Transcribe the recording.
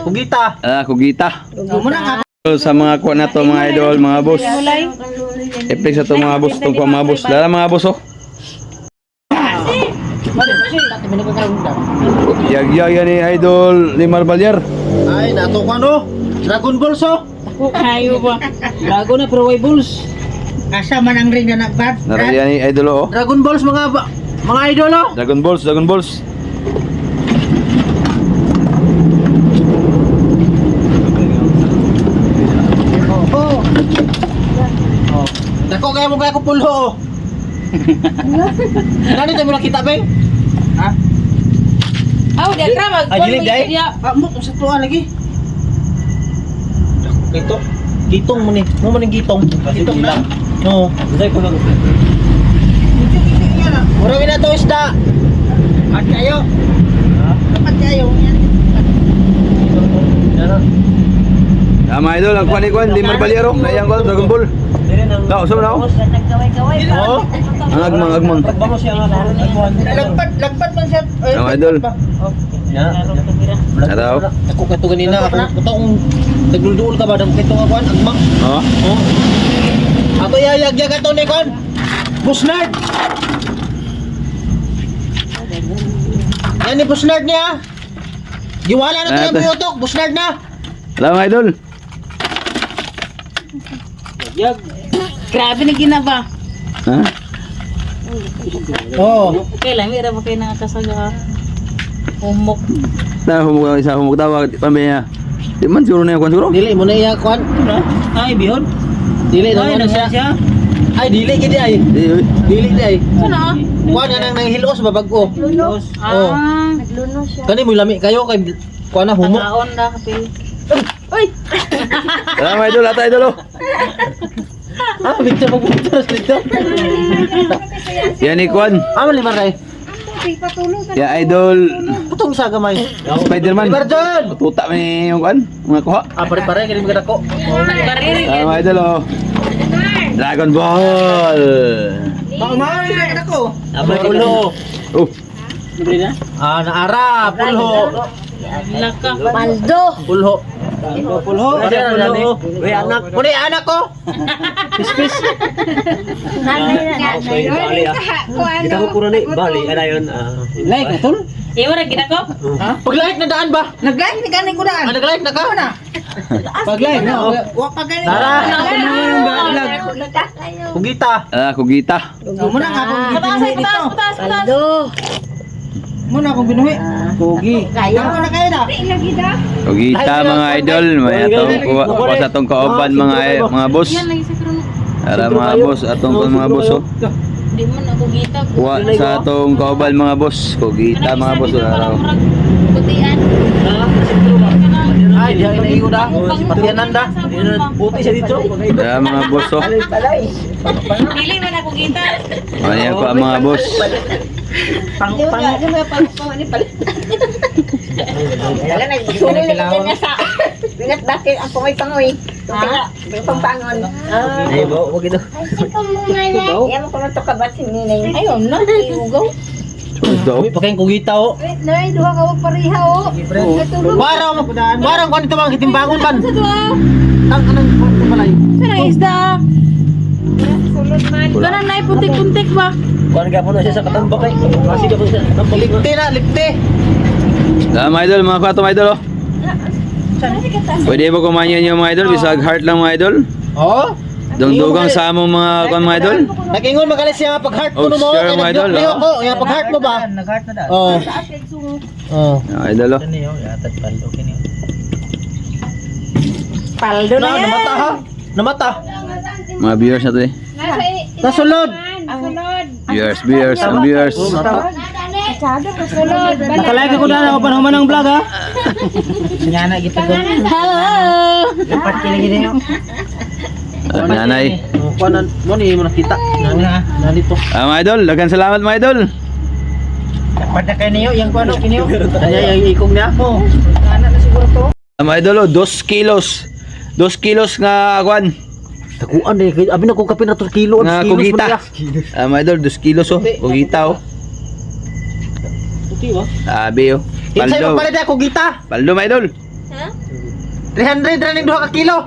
Kugita. Kugita. Muna nga. Sa mga kuha na to mga idol, mga boss. Epek sa to mga boss, itong kuha mga boss. Lala mga boss oh. Yag-yag yan ni idol Limar Balyar. Ay, nato ko ano? Dragon Balls oh. Ako kayo ba? Bago na pero way bulls. Asa man ang ring na nagbad? Naraya ni idol oh. Dragon Balls mga idol oh. Dragon Balls, Dragon Balls. Dako kaya mo kaya ko pulho. Nani tayo mo nakita ba? Ha? Aw, di ka mag. Ay, dili day. Mo sa tuwa lagi. Gitong. Gitong mo ni. Mo man gitong. Gitong na. No. Dai ko lang. Mura na to isda. At kayo. Dapat kayo. Mga idol, ang kuha ni kuha, Limar Balyar oh. Nayang ko, Dragon Ball. Tao, saan na ako? Oo. Ang agmang. Lagpat man siya. Mga idol. Araw. Ako kato ganina ako kung nagdulduol ka ba dam kito nga kuan agmang. Oo. Oh. Ako yayag-yag ato ni kon. Busnard. Yan ni Busnard niya. Giwala na tayo yung utok, Busnard na. Alam mga idol. Yag. Grabe na ginaba. Ha? Oh. Okay lang, mira ba kayo nakakasaga? Humok. Na humog isa humog tawag pamaya. Di man siguro na kuan siguro. Dili mo na iya kuan. Ay bihon. Dili na siya. Ay dili gid ay. Dili di ay. Ano? Kuan nang nanghilos ba bag-o. Lunos. Ah. Naglunos siya. Kani mo lami kayo kay kuan na humok. Nakaon na kapil. Uy! Alam mga idol, ata idol oh. Ah, bigta magpunta dito. Yan ni kuan. Ah, Limar ray. Ya idol Putong sa gamay. Spider-Man. Barjon. Tuta mi yung kuan, mga kuha. Ah, pare-pare kini mga dako. Nagkariri. Alam mga idol oh. Dragon Ball. Bang may dako. Abay pulho. Oh. Ah, naara pulho. Laka. Maldo. Pulho. Pulho. Uy, anak. Muni anak ko. Pispis. Kita ko puro ni bali ana yon. Like na tol. Iwa na ginako? Pag-like na daan ba? Nag-like ni ganing ko daan. Ah, nag-like na ka na. Pag-like na. Wa pa ganing. Tara. Kugita. Kugita. Muna nga akong binuhi dito. Paldo. Muna akong binuhi. Kugi. Ako na kayo na. Kugita mga idol, may atong kuha sa atong kauban mga boss. Ara mga boss, atong mga boss oh. Di man ako gita. Kuha sa atong kauban mga boss. Kugita mga boss araw. Putian. Ay, diyan na iyo da. Si Patianan da. Puti siya dito. Ara mga boss oh. Dili man ako gita. Ayan ko ang mga boss. Pang ni palit. Dala na isulo lang niya sa binat bakit ang pangoy. Ha? Pampangon. Ay, wag ito. Yan mo kuno to kabat si ninay. Ayun na, iugaw. Daw. Uy, pakain kugita oh. Nay duha ka wag pareha oh. Barang ko nito mga kitimbangon ban. Sa duha. Tang anong balay. Sana isda. Sulod man. Ganang na putik-putik ba? Kuan ka puno siya sa katambak kay. Kasi ka puno siya sa katambak. Lipte na, lipte. Mga idol, mga kwato mga idol oh. Pwede ba kumain yung mga idol? Bisag heart lang mga idol. Oh. Dungdugang sa among mga mga idol. Nagingon magalis siya pag-heart ko Oh, mo. sure, mga idol, Liho oh. ko, yung pag-heart mo ba? Nag-heart na daan. Oh. Oh. Mga idol oh. Kani yo, yatad paldo kini. Paldo na yan. Namata ha? Namata. Mga viewers na to eh. Nasulod. Viewers. Nakalike ako na ako panahon ng vlog ha. Nga na gitu ko. Hello. Dapat kini yo. Nanay. Kuanan mo ni mo nakita. Na dito. Mga idol, daghang salamat mga idol. Dapat na kay niyo yang kuano kini yo. Kanya yang ikong niya. Oh. Ana na siguro to. Mga idol, 2 kilos. 2 kilos nga kwan. Taguan eh, abi na ko kapin na 2 kilo. Nga kugita. Mga idol, 2 kilos oh. Kugita oh. Puti ba? Sabi oh. Insay mo Paldo. pala kugita. Paldo mga idol. Ha? 300 ra ning 2 ka kilo.